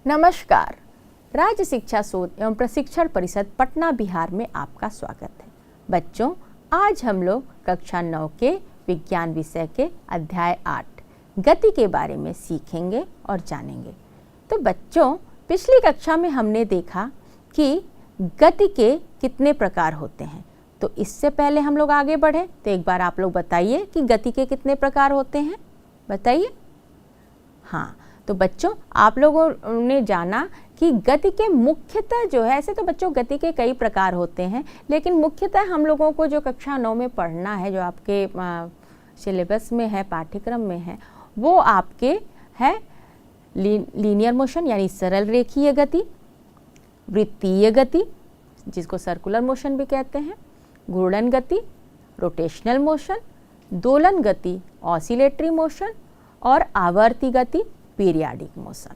नमस्कार। राज्य शिक्षा शोध एवं प्रशिक्षण परिषद पटना बिहार में आपका स्वागत है। बच्चों, आज हम लोग कक्षा 9 के विज्ञान विषय के अध्याय 8 गति के बारे में सीखेंगे और जानेंगे। तो बच्चों, पिछली कक्षा में हमने देखा कि गति के कितने प्रकार होते हैं। तो इससे पहले हम लोग आगे बढ़े तो एक बार आप लोग बताइए कि गति के कितने प्रकार होते हैं, बताइए। हाँ, तो बच्चों, आप लोगों ने जाना कि गति के मुख्यतः जो है, ऐसे तो बच्चों गति के कई प्रकार होते हैं, लेकिन मुख्यतः हम लोगों को जो कक्षा 9 में पढ़ना है, जो आपके सिलेबस में है, पाठ्यक्रम में है, वो आपके है लीनियर मोशन यानी सरल रेखीय गति, वृत्तीय गति जिसको सर्कुलर मोशन भी कहते हैं, घूर्णन गति, रोटेशनल मोशन, दोलन गति, ऑसिलेटरी मोशन और आवर्ती गति, पीरियाडिक मोशन।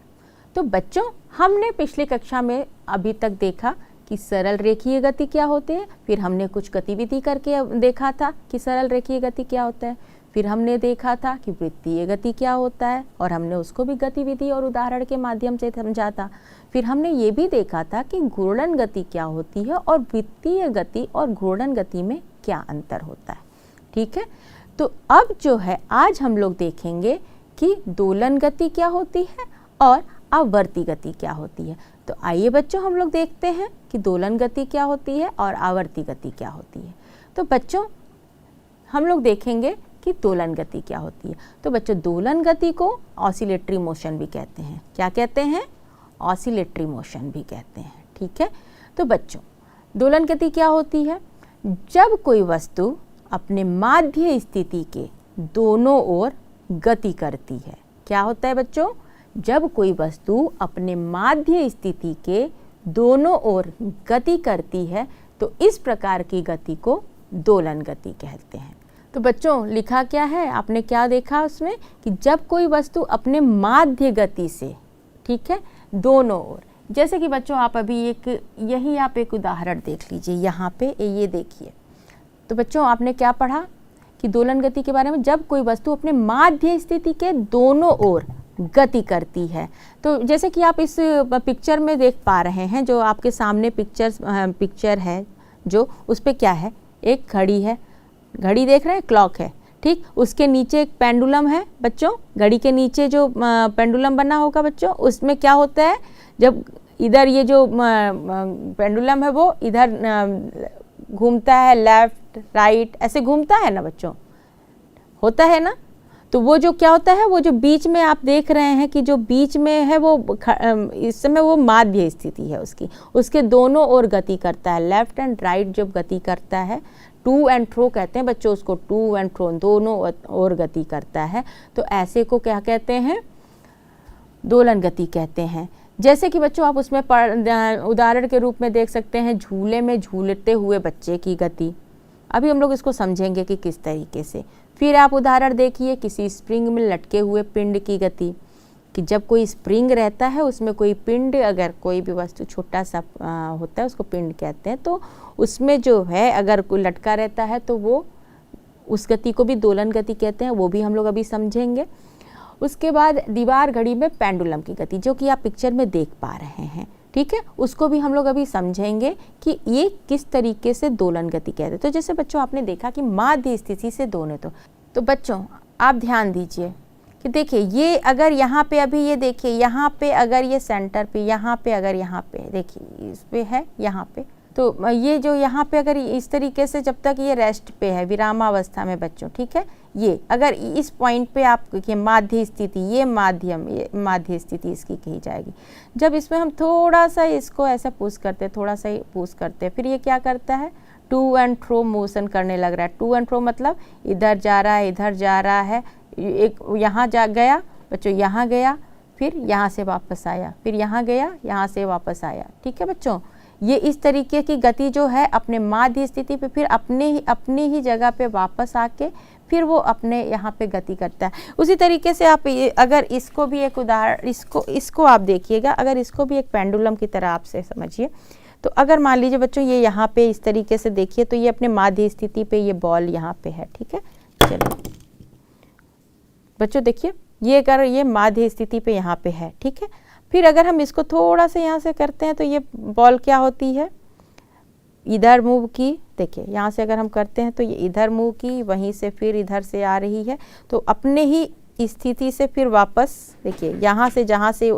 तो बच्चों, हमने पिछली कक्षा में अभी तक देखा कि सरल रेखीय गति क्या होती है, फिर हमने कुछ गतिविधि करके देखा था कि सरल रेखीय गति क्या होता है, फिर हमने देखा था कि वृत्तीय गति क्या होता है और हमने उसको भी गतिविधि और उदाहरण के माध्यम से समझा था। फिर हमने ये भी देखा था कि घूर्णन गति क्या होती है और वृत्तीय गति और घूर्णन गति में क्या अंतर होता है। ठीक है, तो अब जो है आज हम लोग देखेंगे कि दोलन गति क्या होती है और आवर्ती गति क्या होती है। तो आइए बच्चों, हम लोग देखते हैं कि दोलन गति क्या होती है और आवर्ती गति क्या होती है। तो बच्चों, हम लोग देखेंगे कि दोलन गति क्या होती है। तो बच्चों, दोलन गति को ऑसिलेटरी मोशन भी कहते हैं। क्या कहते हैं? ऑसिलेटरी मोशन भी कहते हैं। ठीक है, तो बच्चों, दोलन गति क्या होती है? जब कोई वस्तु अपने माध्य स्थिति के दोनों ओर गति करती है। क्या होता है बच्चों? जब कोई वस्तु अपने माध्य स्थिति के दोनों ओर गति करती है तो इस प्रकार की गति को दोलन गति कहते हैं। तो बच्चों, लिखा क्या है, आपने क्या देखा उसमें कि जब कोई वस्तु अपने माध्य गति से, ठीक है, दोनों ओर, जैसे कि बच्चों आप अभी यही आप एक उदाहरण देख लीजिए, यहाँ पे ये देखिए। तो बच्चों, आपने क्या पढ़ा कि दोलन गति के बारे में, जब कोई वस्तु अपने माध्य स्थिति के दोनों ओर गति करती है। तो जैसे कि आप इस पिक्चर में देख पा रहे हैं, जो आपके सामने पिक्चर है, जो उस पे क्या है, एक घड़ी है, घड़ी देख रहे हैं, क्लॉक है, ठीक। उसके नीचे एक पेंडुलम है बच्चों, घड़ी के नीचे जो पेंडुलम बना होगा बच्चों, उसमें क्या होता है, जब इधर ये जो पेंडुलम है वो इधर घूमता है, लेफ्ट राइट ऐसे घूमता है ना बच्चों, होता है ना। तो वो जो क्या होता है, वो जो बीच में आप देख रहे हैं कि जो बीच में है वो इस समय वो माध्य स्थिति है उसकी, उसके दोनों ओर गति करता है, लेफ्ट एंड राइट जब गति करता है, टू एंड फ्रो कहते हैं बच्चों उसको, टू एंड फ्रो दोनों ओर गति करता है। तो ऐसे को क्या कहते हैं? दोलन गति कहते हैं। जैसे कि बच्चों आप उसमें उदाहरण के रूप में देख सकते हैं, झूले में झूलते हुए बच्चे की गति। अभी हम लोग इसको समझेंगे कि किस तरीके से। फिर आप उदाहरण देखिए, किसी स्प्रिंग में लटके हुए पिंड की गति, कि जब कोई स्प्रिंग रहता है उसमें कोई पिंड, अगर कोई भी वस्तु छोटा सा होता है उसको पिंड कहते हैं, तो उसमें जो है अगर कोई लटका रहता है तो वो उस गति को भी दोलन गति कहते हैं, वो भी हम लोग अभी समझेंगे। उसके बाद दीवार घड़ी में पेंडुलम की गति, जो कि आप पिक्चर में देख पा रहे हैं, ठीक है, उसको भी हम लोग अभी समझेंगे कि ये किस तरीके से दोलन गति कहते हैं। तो जैसे बच्चों आपने देखा कि माध्य स्थिति से दोनों, तो बच्चों आप ध्यान दीजिए कि देखिए, ये अगर यहाँ पे अभी ये देखिए, यहाँ पे अगर ये सेंटर पे, यहाँ पे अगर यहाँ पे देखिए इस पे है, यहाँ पे, तो ये जो यहाँ पे अगर इस तरीके से जब तक ये रेस्ट पे है, विरामावस्था में बच्चों, ठीक है, ये अगर इस पॉइंट पे आप देखिए माध्य स्थिति, ये माध्य स्थिति इसकी कही जाएगी। जब इसमें हम थोड़ा सा इसको ऐसा पुश करते हैं, थोड़ा सा पुश करते हैं, फिर ये क्या करता है, टू एंड फ्रो मोशन करने लग रहा है। टू एंड फ्रो मतलब इधर जा रहा है, इधर जा रहा है, एक यहाँ जा गया बच्चों, यहाँ गया, फिर यहाँ से वापस आया, फिर यहाँ गया, यहाँ से वापस आया। ठीक है बच्चों, ये इस तरीके की गति जो है अपने माध्य स्थिति पे फिर अपनी ही जगह पे वापस आके फिर वो अपने यहाँ पे गति करता है। उसी तरीके से आप अगर इसको भी एक उदाहरण, इसको आप देखिएगा, अगर इसको भी एक पेंडुलम की तरह आपसे समझिए, तो अगर मान लीजिए बच्चों ये यहाँ पे इस तरीके से देखिए, तो ये अपने माध्य स्थिति पे ये बॉल यहाँ पे है, ठीक है। चलिए बच्चों देखिए, ये अगर ये माध्य स्थिति पे यहाँ पे है, ठीक है, फिर अगर हम इसको थोड़ा सा यहाँ से करते हैं तो ये बॉल क्या होती है, इधर मूव की। देखिए यहाँ से अगर हम करते हैं तो ये इधर मूव की, वहीं से फिर इधर से आ रही है, तो अपने ही स्थिति से फिर वापस देखिए यहाँ से जहाँ से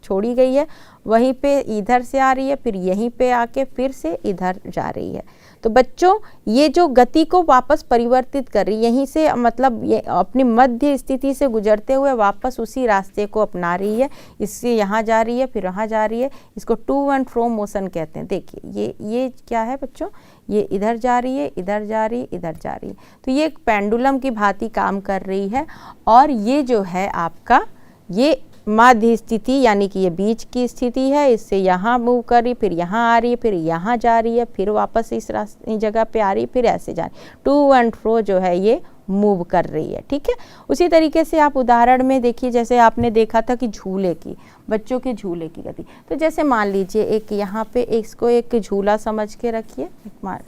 छोड़ी गई है वहीं पे इधर से आ रही है, फिर यहीं पे आके फिर से इधर जा रही है। तो बच्चों ये जो गति को वापस परिवर्तित कर रही है, यहीं से मतलब ये अपनी मध्य स्थिति से गुजरते हुए वापस उसी रास्ते को अपना रही है, इससे यहाँ जा रही है फिर वहाँ जा रही है। इसको टू एंड फ्रो मोशन कहते हैं। देखिए ये क्या है बच्चों, ये इधर जा रही है, इधर जा रही है, इधर जा रही है। तो ये एक पेंडुलम की भांति काम कर रही है। और ये जो है आपका ये माध्य स्थिति यानी कि ये बीच की स्थिति है, इससे यहाँ मूव कर रही, फिर यहाँ आ रही है, फिर यहाँ जा रही है, फिर वापस इस जगह पे आ रही है, फिर ऐसे जा रही है। टू एंड फ्रो जो है ये मूव कर रही है। ठीक है, उसी तरीके से आप उदाहरण में देखिए, जैसे आपने देखा था कि झूले की, बच्चों के झूले की गति। तो जैसे मान लीजिए एक यहाँ पे इसको एक झूला समझ के रखिए,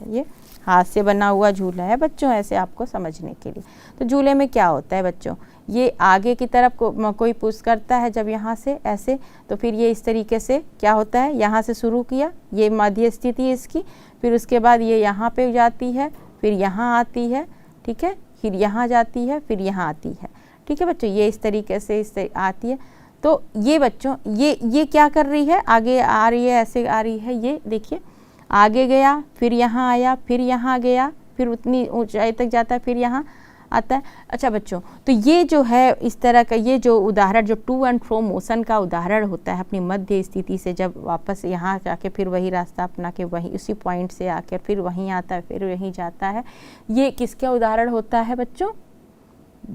ये हाथ से बना हुआ झूला है बच्चों, ऐसे आपको समझने के लिए। तो झूले में क्या होता है बच्चों, ये आगे की तरफ कोई पुश करता है जब यहाँ से ऐसे, तो फिर ये इस तरीके से क्या होता है, यहाँ से शुरू किया, ये मध्य स्थिति है इसकी, फिर उसके बाद ये यहाँ पे जाती है, फिर यहाँ आती है, ठीक है, फिर यहाँ जाती है, फिर यहाँ आती है। ठीक है बच्चों, ये इस तरीके से आती है। तो ये बच्चों ये क्या कर रही है, आगे आ रही है, ऐसे आ रही है, ये देखिए आगे गया, फिर यहाँ आया, फिर यहाँ गया, फिर उतनी ऊंचाई तक जाता है, फिर यहाँ आता है। अच्छा बच्चों, तो ये जो है इस तरह का ये जो उदाहरण जो टू एंड फ्रो मोशन का उदाहरण होता है, अपनी मध्य स्थिति से जब वापस यहाँ जाके फिर वही रास्ता अपना के वहीं उसी पॉइंट से आकर फिर वहीं आता है, फिर वहीं जाता है, ये किसका उदाहरण होता है बच्चों?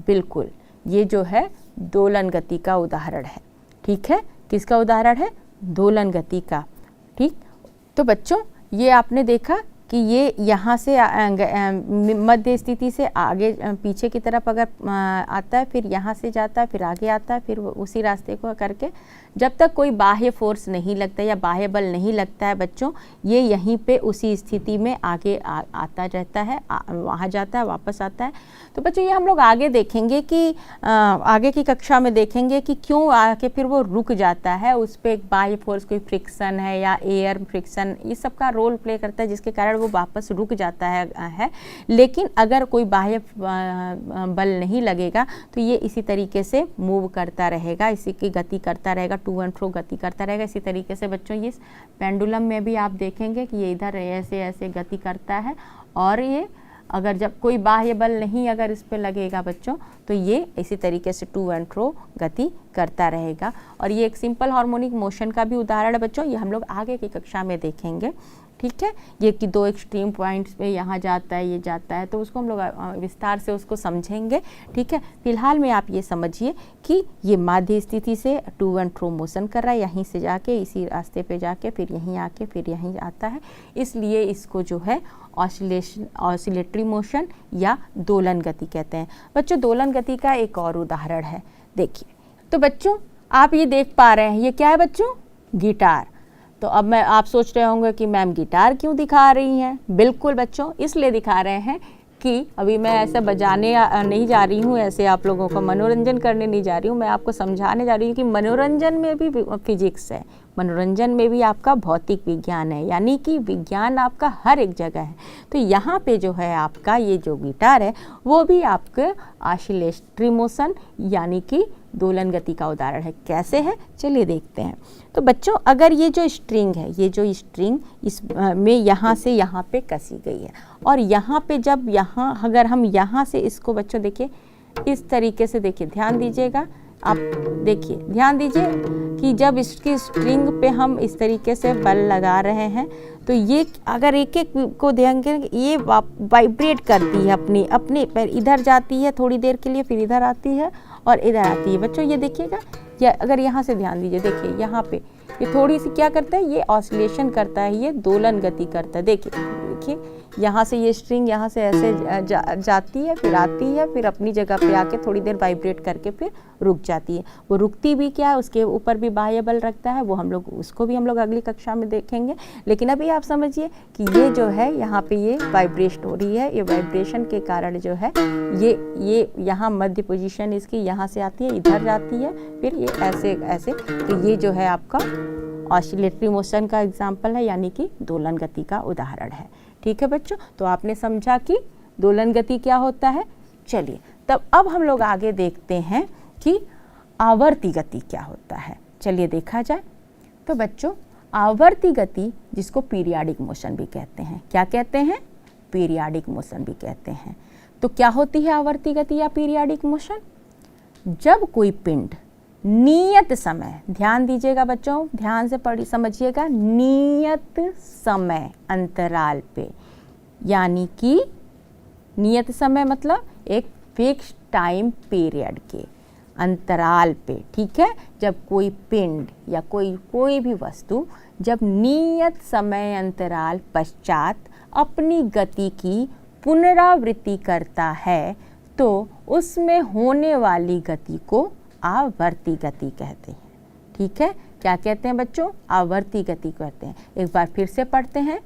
बिल्कुल, ये जो है दोलन गति का उदाहरण है। ठीक है, किसका उदाहरण है? दोलन गति का। ठीक, तो बच्चों ये आपने देखा कि ये यहाँ से मध्य स्थिति से आगे पीछे की तरफ अगर आता है, फिर यहाँ से जाता है, फिर आगे आता है, फिर उसी रास्ते को करके जब तक कोई बाह्य फोर्स नहीं लगता या बाह्य बल नहीं लगता है बच्चों, ये यहीं पे उसी स्थिति में आगे आता रहता है, वहाँ जाता है, वापस आता है। तो बच्चों ये हम लोग आगे देखेंगे कि आगे की कक्षा में देखेंगे कि क्यों आके फिर वो रुक जाता है, उस पर एक बाह्य फोर्स, कोई फ्रिक्शन है या एयर फ्रिक्शन, ये सब का रोल प्ले करता है जिसके कारण वो वापस रुक जाता है। लेकिन अगर कोई बाह्य बल नहीं लगेगा तो ये इसी तरीके से मूव करता रहेगा, इसी की गति करता रहेगा, टू एंड फ्रो गति करता रहेगा। इसी तरीके से बच्चों ये पेंडुलम में भी आप देखेंगे कि ये इधर ऐसे ऐसे गति करता है, और ये अगर जब कोई बाह्य बल नहीं अगर इस पे लगेगा बच्चों, तो ये इसी तरीके से टू एंड फ्रो गति करता रहेगा। और ये एक सिंपल हार्मोनिक मोशन का भी उदाहरण है बच्चों, ये हम लोग आगे की कक्षा में देखेंगे। ठीक है, ये कि दो एक्सट्रीम पॉइंट्स पे यहाँ जाता है, ये जाता है, तो उसको हम लोग विस्तार से उसको समझेंगे। ठीक है, फिलहाल में आप ये समझिए कि ये माध्य स्थिति से टू एंड फ्रो मोशन कर रहा है, यहीं से जाके इसी रास्ते पे जाके फिर यहीं आके फिर यहीं आता है, इसलिए इसको जो है ऑसिलेटरी मोशन या दोलन गति कहते हैं। बच्चों दोलन गति का एक और उदाहरण है, देखिए। तो बच्चों आप ये देख पा रहे हैं, ये क्या है बच्चों? गिटार। तो अब आप सोच रहे होंगे कि मैम गिटार क्यों दिखा रही हैं? बिल्कुल बच्चों, इसलिए दिखा रहे हैं कि अभी मैं ऐसे बजाने नहीं जा रही हूँ, ऐसे आप लोगों का मनोरंजन करने नहीं जा रही हूँ, मैं आपको समझाने जा रही हूँ कि मनोरंजन में भी फिजिक्स है, मनोरंजन में भी आपका भौतिक विज्ञान है, यानी कि विज्ञान आपका हर एक जगह है। तो यहाँ पे जो है आपका ये जो गिटार है वो भी आपके ऑसिलेटरी मोशन यानी कि दोलन गति का उदाहरण है। कैसे है चलिए देखते हैं। तो बच्चों अगर ये जो स्ट्रिंग है, ये जो स्ट्रिंग इस में यहाँ से यहाँ पे कसी गई है, और यहाँ पे जब यहाँ अगर हम यहाँ से इसको बच्चों देखिए इस तरीके से, देखिए ध्यान दीजिएगा, आप देखिए ध्यान दीजिए कि जब इसकी स्ट्रिंग पे हम इस तरीके से बल लगा रहे हैं तो ये अगर एक एक को ध्यान करें, ये वाइब्रेट करती है अपने पैर, इधर जाती है थोड़ी देर के लिए, फिर इधर आती है और इधर आती है। बच्चों ये देखिएगा, या अगर यहाँ से ध्यान दीजिए, देखिए यहाँ पे ये थोड़ी सी क्या करता है, ये ऑसिलेशन करता है, ये दोलन गति करता है। देखिए देखिए यहाँ से ये स्ट्रिंग यहाँ से ऐसे जाती है, फिर आती है, फिर अपनी जगह पे आके थोड़ी देर वाइब्रेट करके फिर रुक जाती है। वो रुकती भी क्या है, उसके ऊपर भी बाह्य बल रखता है, वो हम लोग उसको भी हम लोग अगली कक्षा में देखेंगे। लेकिन अभी आप समझिए कि ये जो है यहाँ पे ये वाइब्रेशन हो रही है, ये वाइब्रेशन के कारण जो है ये यहाँ मध्य पोजीशन इसकी यहाँ से आती है, इधर जाती है, फिर ये ऐसे ऐसे, तो ये जो है आपका ऑसिलेटरी मोशन का एग्जाम्पल है, यानी कि दोलन गति का उदाहरण है। ठीक है बच्चों, तो आपने समझा कि दोलन गति क्या होता है। चलिए तब अब हम लोग आगे देखते हैं कि आवर्ती गति क्या होता है। चलिए देखा जाए। तो बच्चों आवर्ती गति, जिसको पीरियाडिक मोशन भी कहते हैं, क्या कहते हैं, पीरियाडिक मोशन भी कहते हैं। तो क्या होती है आवर्ती गति या पीरियाडिक मोशन? जब कोई पिंड नियत समय, ध्यान दीजिएगा बच्चों, ध्यान से पढ़ी समझिएगा, नियत समय अंतराल पे, यानी कि नियत समय मतलब एक फिक्स टाइम पीरियड के अंतराल पे, ठीक है, जब कोई पिंड या कोई भी वस्तु जब नियत समय अंतराल पश्चात अपनी गति की पुनरावृत्ति करता है तो उसमें होने वाली गति को आवर्ती गति कहते हैं। ठीक है, क्या कहते हैं बच्चों? आवर्ती गति कहते हैं। एक बार फिर से पढ़ते हैं।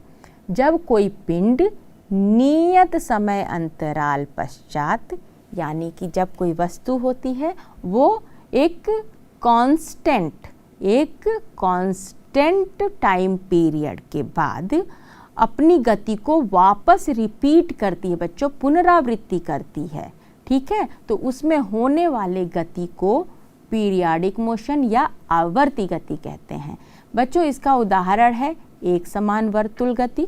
जब कोई पिंड नियत समय अंतराल पश्चात, यानी कि जब कोई वस्तु होती है वो एक कांस्टेंट टाइम पीरियड के बाद अपनी गति को वापस रिपीट करती है बच्चों, पुनरावृत्ति करती है। ठीक है, तो उसमें होने वाले गति को पीरियाडिक मोशन या आवर्ती गति कहते हैं। बच्चों इसका उदाहरण है एक समान वर्तुल गति,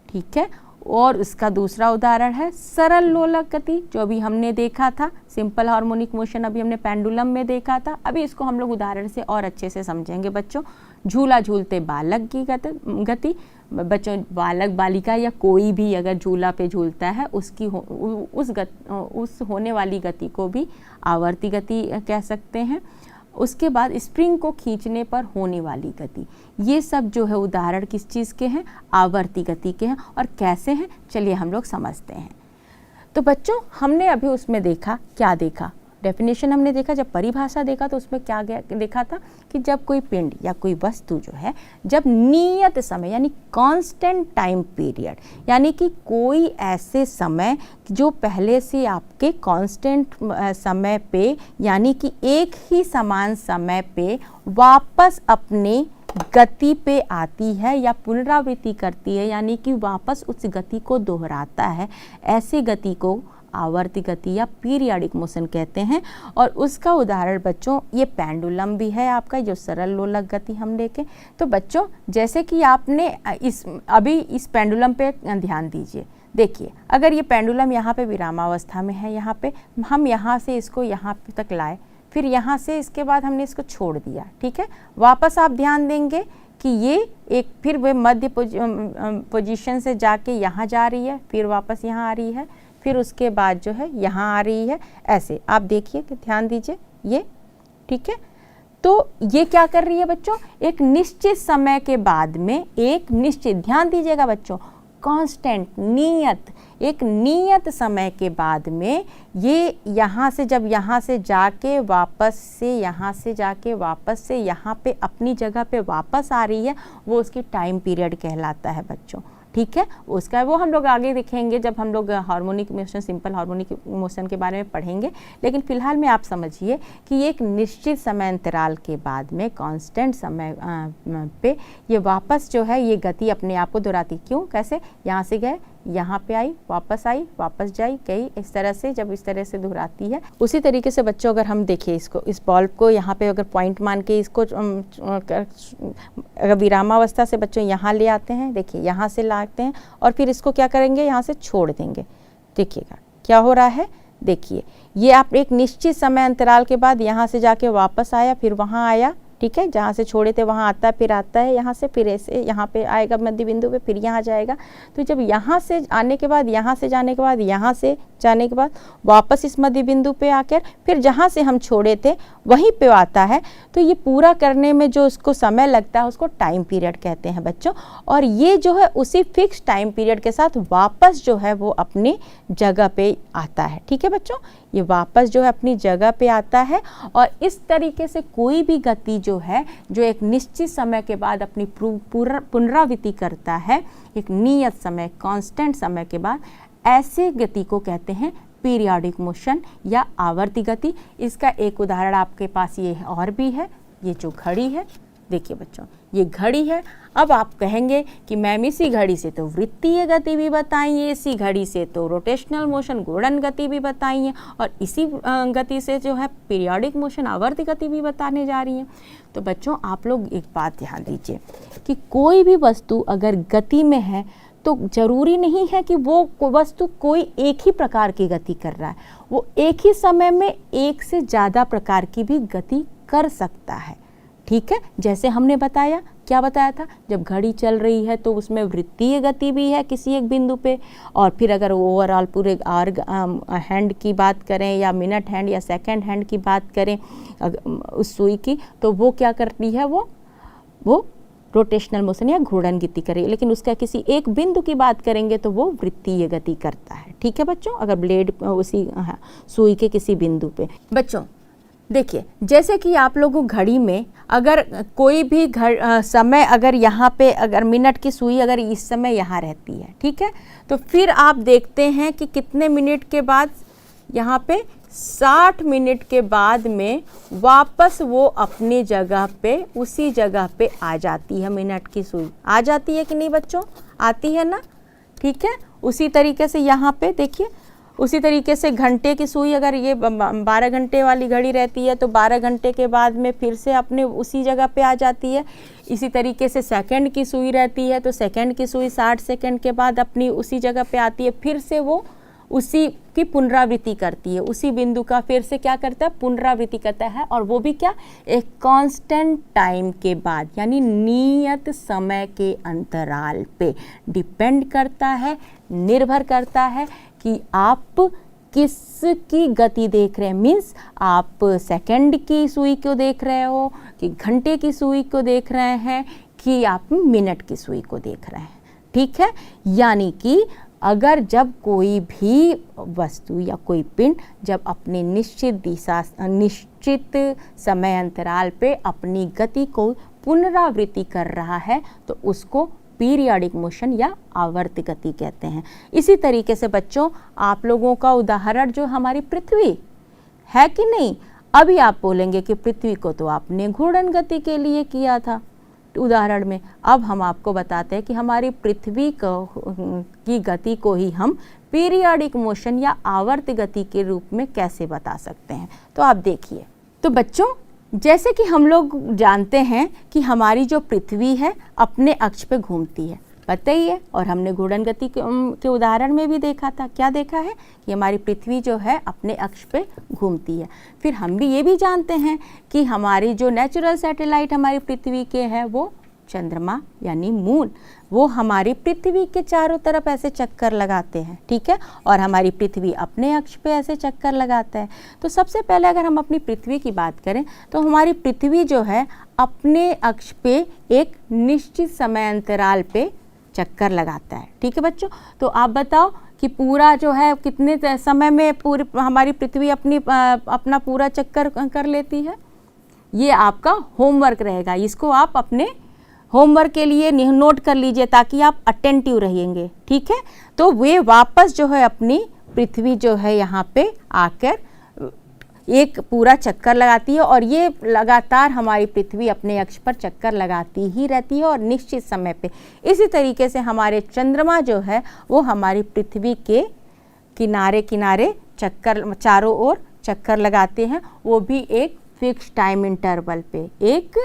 ठीक है, और उसका दूसरा उदाहरण है सरल लोलक गति, जो अभी हमने देखा था, सिंपल हार्मोनिक मोशन अभी हमने पेंडुलम में देखा था। अभी इसको हम लोग उदाहरण से और अच्छे से समझेंगे बच्चों। झूला झूलते बालक की गति, बच्चों बालक बालिका या कोई भी अगर झूला पे झूलता है उसकी उस होने वाली गति को भी आवर्ती गति कह सकते हैं। उसके बाद स्प्रिंग को खींचने पर होने वाली गति, ये सब जो है उदाहरण किस चीज़ के हैं? आवर्ती गति के हैं। और कैसे हैं, चलिए हम लोग समझते हैं। तो बच्चों हमने अभी उसमें देखा, क्या देखा? डेफिनेशन हमने देखा, जब परिभाषा देखा तो उसमें क्या देखा था कि जब कोई पिंड या कोई वस्तु जो है जब नियत समय यानी कांस्टेंट टाइम पीरियड, यानी कि कोई ऐसे समय जो पहले से आपके कांस्टेंट समय पे यानी कि एक ही समान समय पे वापस अपने गति पे आती है या पुनरावृत्ति करती है, यानी कि वापस उस गति को दोहराता है, ऐसे गति को आवर्ती गति या पीरियाडिक मोशन कहते हैं। और उसका उदाहरण बच्चों ये पेंडुलम भी है आपका, जो सरल लोलक गति हम देखें। तो बच्चों जैसे कि आपने इस पेंडुलम पे ध्यान दीजिए। देखिए अगर ये पेंडुलम यहाँ पे विरामावस्था में है, यहाँ पे हम यहाँ से इसको यहाँ तक लाए, फिर यहाँ से इसके बाद हमने इसको छोड़ दिया, ठीक है, वापस आप ध्यान देंगे कि ये एक फिर वे मध्य पोजीशन से जाके यहाँ जा रही है, फिर वापस यहाँ आ रही है, फिर उसके बाद जो है यहाँ आ रही है, ऐसे आप देखिए कि ध्यान दीजिए ये, ठीक है। तो ये क्या कर रही है बच्चों? एक निश्चित समय के बाद में एक निश्चित, ध्यान दीजिएगा बच्चों, कांस्टेंट नियत, एक नियत समय के बाद में ये यहाँ से जब यहाँ से जाके वापस से यहाँ से जाके वापस से यहाँ पे अपनी जगह पे वापस आ रही है, वो उसकी टाइम पीरियड कहलाता है बच्चों, ठीक है। उसका वो हम लोग आगे देखेंगे जब हम लोग harmonic motion, simple harmonic motion के बारे में पढ़ेंगे। लेकिन फिलहाल में आप समझिए कि एक निश्चित समय अंतराल के बाद में कांस्टेंट समय पे ये वापस जो है ये गति अपने आप को दोहराती। क्यों, कैसे? यहाँ से गए, यहाँ पे आई, वापस जाई, गई, इस तरह से जब इस तरह से दोहराती है। उसी तरीके से बच्चों अगर हम देखिए इसको, इस बॉल्ब को यहाँ पे अगर पॉइंट मान के इसको अगर विरामावस्था से बच्चों यहाँ ले आते हैं, देखिए यहाँ से लाते हैं और फिर इसको क्या करेंगे, यहाँ से छोड़ देंगे। देखिएगा क्या हो रहा है, देखिए ये आप एक निश्चित समय अंतराल के बाद यहाँ से जाके वापस आया, फिर वहाँ आया, ठीक है, जहाँ से छोड़े थे वहाँ आता है, फिर आता है यहाँ से, फिर ऐसे यहाँ पे आएगा मध्य बिंदु पे, फिर यहाँ जाएगा। तो जब यहाँ से आने के बाद, यहाँ से जाने के बाद यहाँ से जाने के बाद वापस इस मध्य बिंदु पे आकर फिर जहाँ से हम छोड़े थे वहीं पे आता है। तो ये पूरा करने में जो उसको समय लगता है उसको टाइम पीरियड कहते हैं बच्चों। और ये जो है उसी फिक्स टाइम पीरियड के साथ वापस जो है वो अपनी जगह पे आता है। ठीक है बच्चों, ये वापस जो है अपनी जगह पे आता है। और इस तरीके से कोई भी गति जो है जो एक निश्चित समय के बाद अपनी पुनरावृत्ति करता है, एक नियत समय कांस्टेंट समय के बाद, ऐसे गति को कहते हैं पीरियोडिक मोशन या आवर्ती गति। इसका एक उदाहरण आपके पास ये और भी है, ये जो घड़ी है, देखिए बच्चों ये घड़ी है। अब आप कहेंगे कि मैम इसी घड़ी से तो वृत्तीय गति भी बताइए, इसी घड़ी से तो रोटेशनल मोशन घूर्णन गति भी बताइए, और इसी गति से जो है पीरियोडिक मोशन आवर्ती गति भी बताने जा रही हैं। तो बच्चों आप लोग एक बात ध्यान दीजिए कि कोई भी वस्तु अगर गति में है तो जरूरी नहीं है कि वो वस्तु कोई एक ही प्रकार की गति कर रहा है, वो एक ही समय में एक से ज़्यादा प्रकार की भी गति कर सकता है। ठीक है, जैसे हमने बताया, क्या बताया था, जब घड़ी चल रही है तो उसमें वृत्तीय गति भी है किसी एक बिंदु पे, और फिर अगर ओवरऑल पूरे हैंड की बात करें या मिनट हैंड या सेकंड हैंड की बात करें उस सुई की, तो वो क्या करती है, वो रोटेशनल मोशन या घूर्णन गति करे। लेकिन उसका किसी एक बिंदु की बात करेंगे तो वो वृत्तीय गति करता है। ठीक है बच्चों, अगर ब्लेड उसी सुई के किसी बिंदु पे। बच्चों देखिए, जैसे कि आप लोगों घड़ी में अगर कोई भी समय अगर यहाँ पे अगर मिनट की सुई अगर इस समय यहाँ रहती है, ठीक है, तो फिर आप देखते हैं कि कितने मिनट के बाद यहाँ पे 60 मिनट के बाद में वापस वो अपनी जगह पे उसी जगह पे आ जाती है। मिनट की सुई आ जाती है कि नहीं बच्चों, आती है ना। ठीक है, उसी तरीके से यहाँ पे देखिए, उसी तरीके से घंटे की सुई अगर ये 12 घंटे वाली घड़ी रहती है तो 12 घंटे के बाद में फिर से अपने उसी जगह पे आ जाती है। इसी तरीके से सेकंड की सुई रहती है तो सेकंड की सुई 60 सेकंड के बाद अपनी उसी जगह पे आती है, फिर से वो उसी की पुनरावृत्ति करती है, उसी बिंदु का फिर से क्या करता है, पुनरावृत्ति करता है। और वो भी क्या, एक कांस्टेंट टाइम के बाद, यानी नियत समय के अंतराल पे डिपेंड करता है, निर्भर करता है कि आप किसकी गति देख रहे हैं। मीन्स आप सेकंड की सुई को देख रहे हो कि घंटे की सुई को देख रहे हैं कि आप मिनट की सुई को देख रहे हैं। ठीक है, यानी कि अगर जब कोई भी वस्तु या कोई पिंड जब अपने निश्चित समय अंतराल पे अपनी गति को पुनरावृत्ति कर रहा है तो उसको पीरियोडिक मोशन या आवर्त गति कहते हैं। इसी तरीके से बच्चों आप लोगों का उदाहरण जो हमारी पृथ्वी है कि नहीं, अभी आप बोलेंगे कि पृथ्वी को तो आपने घूर्णन गति के लिए किया था उदाहरण में। अब हम आपको बताते हैं कि हमारी पृथ्वी की गति को ही हम पीरियोडिक मोशन या आवर्त गति के रूप में कैसे बता सकते हैं। तो आप देखिए, तो बच्चों जैसे कि हम लोग जानते हैं कि हमारी जो पृथ्वी है अपने अक्ष पे घूमती है, पता ही है, और हमने घूर्णन गति के उदाहरण में भी देखा था। क्या देखा है कि हमारी पृथ्वी जो है अपने अक्ष पे घूमती है। फिर हम भी ये भी जानते हैं कि हमारी जो नेचुरल सैटेलाइट हमारी पृथ्वी के है वो चंद्रमा यानी मून, वो हमारी पृथ्वी के चारों तरफ ऐसे चक्कर लगाते हैं। ठीक है, और हमारी पृथ्वी अपने अक्ष पे ऐसे चक्कर लगाता है। तो सबसे पहले अगर हम अपनी पृथ्वी की बात करें तो हमारी पृथ्वी जो है अपने अक्ष पे एक निश्चित समय अंतराल पे चक्कर लगाता है। ठीक है बच्चों, तो आप बताओ कि पूरा जो है कितने समय में पूरी हमारी पृथ्वी अपना पूरा चक्कर कर लेती है। ये आपका होमवर्क रहेगा, इसको आप अपने होमवर्क के लिए नोट कर लीजिए ताकि आप अटेंटिव रहेंगे। ठीक है, तो वे वापस जो है अपनी पृथ्वी जो है यहाँ पे आकर एक पूरा चक्कर लगाती है, और ये लगातार हमारी पृथ्वी अपने अक्ष पर चक्कर लगाती ही रहती है और निश्चित समय पे। इसी तरीके से हमारे चंद्रमा जो है वो हमारी पृथ्वी के किनारे किनारे चक्कर चारों ओर चक्कर लगाते हैं, वो भी एक फिक्स टाइम इंटरवल पे, एक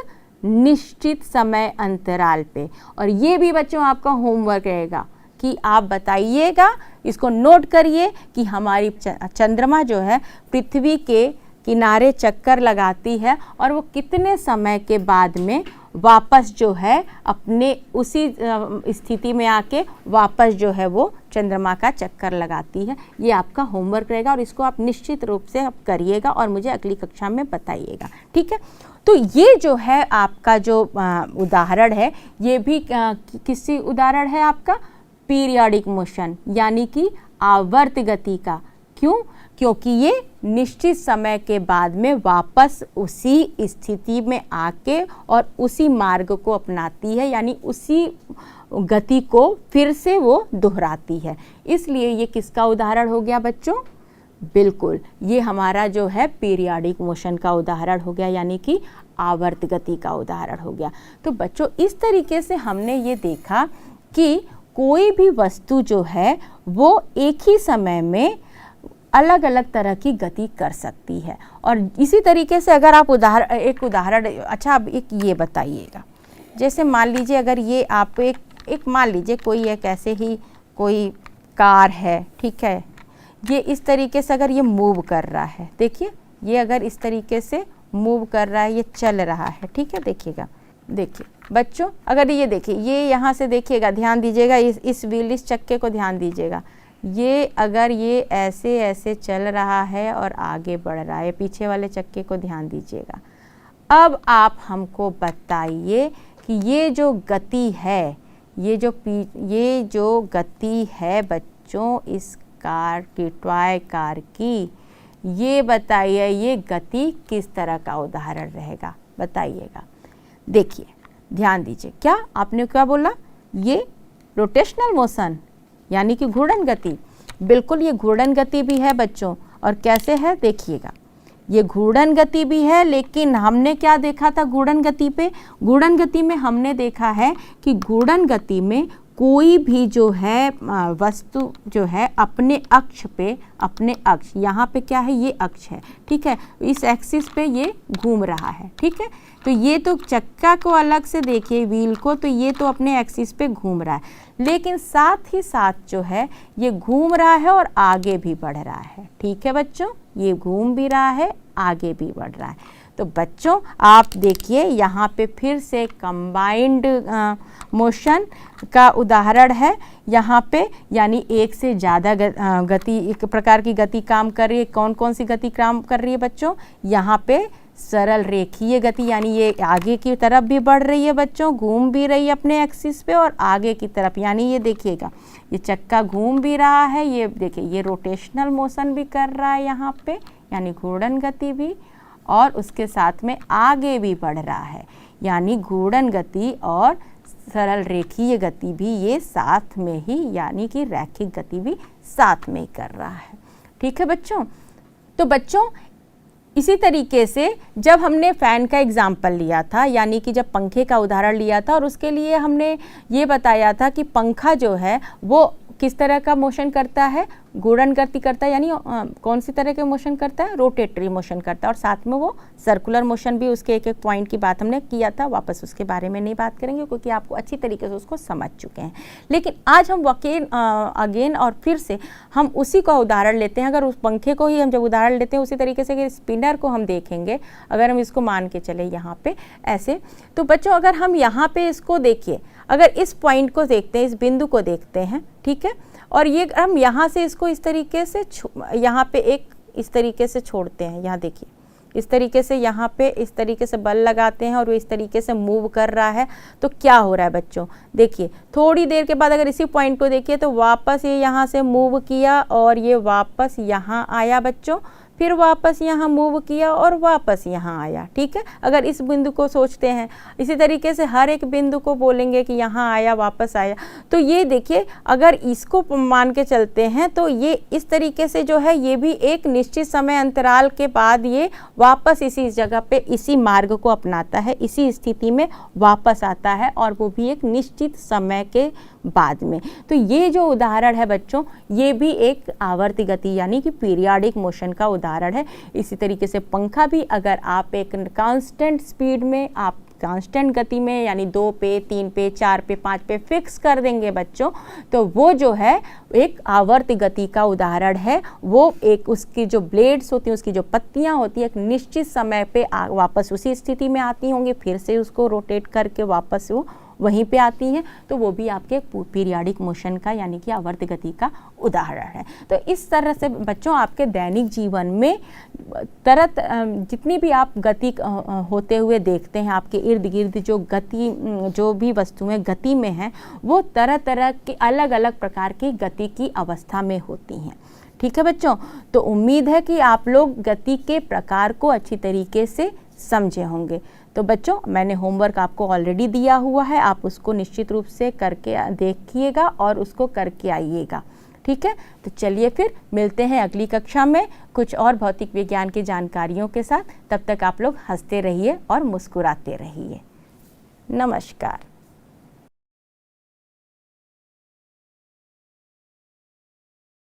निश्चित समय अंतराल पे। और ये भी बच्चों आपका होमवर्क रहेगा कि आप बताइएगा, इसको नोट करिए कि हमारी चंद्रमा जो है पृथ्वी के किनारे चक्कर लगाती है और वो कितने समय के बाद में वापस जो है अपने उसी स्थिति में आके वापस जो है वो चंद्रमा का चक्कर लगाती है। ये आपका होमवर्क रहेगा और इसको आप निश्चित रूप से आप करिएगा और मुझे अगली कक्षा में बताइएगा, ठीक है। तो ये जो है आपका जो उदाहरण है, ये भी किसी उदाहरण है आपका पीरियाडिक मोशन यानी कि आवर्त गति का। क्यों? क्योंकि ये निश्चित समय के बाद में वापस उसी स्थिति में आके और उसी मार्ग को अपनाती है, यानी उसी गति को फिर से वो दोहराती है। इसलिए ये किसका उदाहरण हो गया बच्चों? बिल्कुल, ये हमारा जो है पीरियाडिक मोशन का उदाहरण हो गया, यानी कि आवर्त गति का उदाहरण हो गया। तो बच्चों इस तरीके से हमने ये देखा कि कोई भी वस्तु जो है वो एक ही समय में अलग अलग तरह की गति कर सकती है। और इसी तरीके से अगर आप एक उदाहरण अच्छा अब एक ये बताइएगा, जैसे मान लीजिए अगर ये आप एक मान लीजिए कोई एक ऐसे ही कोई कार है, ठीक है, ये इस तरीके से अगर ये मूव कर रहा है, देखिए ये अगर इस तरीके से मूव कर रहा है, ये चल रहा है, ठीक है, देखिएगा, देखिए बच्चों अगर ये देखिए ये यहाँ से देखिएगा, ध्यान दीजिएगा, इस व्हील इस चक्के को ध्यान दीजिएगा, ये अगर ये ऐसे ऐसे चल रहा है और आगे बढ़ रहा है, पीछे वाले चक्के को ध्यान दीजिएगा। अब आप हमको बताइए कि ये जो गति है, ये जो गति है बच्चों इस कार की, टॉय कार की, ये बताइए ये गति किस तरह का उदाहरण रहेगा, बताइएगा। देखिए ध्यान दीजिए, क्या आपने क्या बोला? ये रोटेशनल मोशन यानी कि घूर्णन गति। बिल्कुल ये घूर्णन गति भी है बच्चों, और कैसे है देखिएगा, ये घूर्णन गति भी है, लेकिन हमने क्या देखा था घूर्णन गति पे? घूर्णन गति में हमने देखा है कि घूर्णन गति में कोई भी जो है वस्तु जो है अपने अक्ष पे, अपने अक्ष यहाँ पे क्या है, ये अक्ष है, ठीक है, इस एक्सिस पे ये घूम रहा है, ठीक है। तो ये तो चक्का को अलग से देखिए, व्हील को, तो ये तो अपने एक्सिस पे घूम रहा है, लेकिन साथ ही साथ जो है ये घूम रहा है और आगे भी बढ़ रहा है, ठीक है बच्चों, ये घूम भी रहा है, आगे भी बढ़ रहा है। तो बच्चों आप देखिए यहाँ पे फिर से कंबाइंड मोशन का उदाहरण है यहाँ पे, यानी एक से ज़्यादा गति, एक प्रकार की गति काम कर रही है। कौन कौन सी गति काम कर रही है बच्चों? यहाँ पे सरल रेखीय गति, यानी ये आगे की तरफ भी बढ़ रही है बच्चों, घूम भी रही है अपने एक्सिस पे, और आगे की तरफ, यानी ये देखिएगा ये चक्का घूम भी रहा है, ये देखिए ये रोटेशनल मोशन भी कर रहा है यहाँ पे, यानी घूर्णन गति भी, और उसके साथ में आगे भी बढ़ रहा है, यानी घूर्णन गति और सरल रेखीय गति भी ये साथ में ही, यानी कि रैखिक गति भी साथ में ही कर रहा है, ठीक है बच्चों। तो बच्चों इसी तरीके से जब हमने फ़ैन का एग्जाम्पल लिया था, यानी कि जब पंखे का उदाहरण लिया था, और उसके लिए हमने ये बताया था कि पंखा जो है वो किस तरह का मोशन करता है, घूर्णन गति करता है, यानी कौन सी तरह के मोशन करता है, रोटेटरी मोशन करता है, और साथ में वो सर्कुलर मोशन भी, उसके एक एक पॉइंट की बात हमने किया था, वापस उसके बारे में नहीं बात करेंगे क्योंकि आपको अच्छी तरीके से उसको समझ चुके हैं। लेकिन आज हम अगेन और फिर से हम उसी का उदाहरण लेते हैं। अगर उस पंखे को ही हम जब उदाहरण लेते हैं, उसी तरीके से स्पिनर को हम देखेंगे, अगर हम इसको मान के चले यहाँ पे ऐसे, तो बच्चों अगर हम यहाँ पे इसको देखिए, अगर इस पॉइंट को देखते हैं, इस बिंदु को देखते हैं, ठीक है, और ये हम यहाँ से इसको इस तरीके से यहाँ पे एक इस तरीके से छोड़ते हैं, यहाँ देखिए इस तरीके से, यहाँ पे इस तरीके से बल लगाते हैं और वो इस तरीके से मूव कर रहा है, तो क्या हो रहा है बच्चों? देखिए थोड़ी देर के बाद अगर इसी पॉइंट को देखिए तो वापस ये यहाँ से मूव किया और ये वापस यहाँ आया बच्चों, फिर वापस यहाँ मूव किया और वापस यहाँ आया, ठीक है। अगर इस बिंदु को सोचते हैं, इसी तरीके से हर एक बिंदु को बोलेंगे कि यहाँ आया वापस आया, तो ये देखिए अगर इसको मान के चलते हैं तो ये इस तरीके से जो है ये भी एक निश्चित समय अंतराल के बाद ये वापस इसी जगह पे इसी मार्ग को अपनाता है, इसी स्थिति में वापस आता है, और वो भी एक निश्चित समय के बाद में। तो ये जो उदाहरण है बच्चों, ये भी एक आवर्ती गति यानी कि पीरियाडिक मोशन का उदाहरण है। इसी तरीके से पंखा भी, अगर आप एक कांस्टेंट स्पीड में आप कांस्टेंट गति में यानी 2 पे, 3 पे, 4 पे, 5 पे फिक्स कर देंगे बच्चों, तो वो जो है एक आवर्त गति का उदाहरण है। वो एक उसकी जो ब्लेड्स होती हैं, उसकी जो पत्तियां होती हैं, एक निश्चित समय पे वापस उसी स्थिति में आती होंगी, फिर से उसको रोटेट करके वापस वो वहीं पे आती हैं, तो वो भी आपके पीरियाडिक मोशन का यानी कि आवर्त गति का उदाहरण है। तो इस तरह से बच्चों आपके दैनिक जीवन में जितनी भी आप गति होते हुए देखते हैं, आपके इर्द गिर्द जो भी वस्तुएं गति में हैं, वो तरह तरह की अलग अलग प्रकार की गति की अवस्था में होती हैं। ठीक है बच्चों, तो उम्मीद है कि आप लोग गति के प्रकार को अच्छी तरीके से समझे होंगे। तो बच्चों मैंने होमवर्क आपको ऑलरेडी दिया हुआ है, आप उसको निश्चित रूप से करके देखिएगा और उसको करके आइएगा। ठीक है, तो चलिए फिर मिलते हैं अगली कक्षा में कुछ और भौतिक विज्ञान की जानकारियों के साथ। तब तक आप लोग हंसते रहिए और मुस्कुराते रहिए। नमस्कार।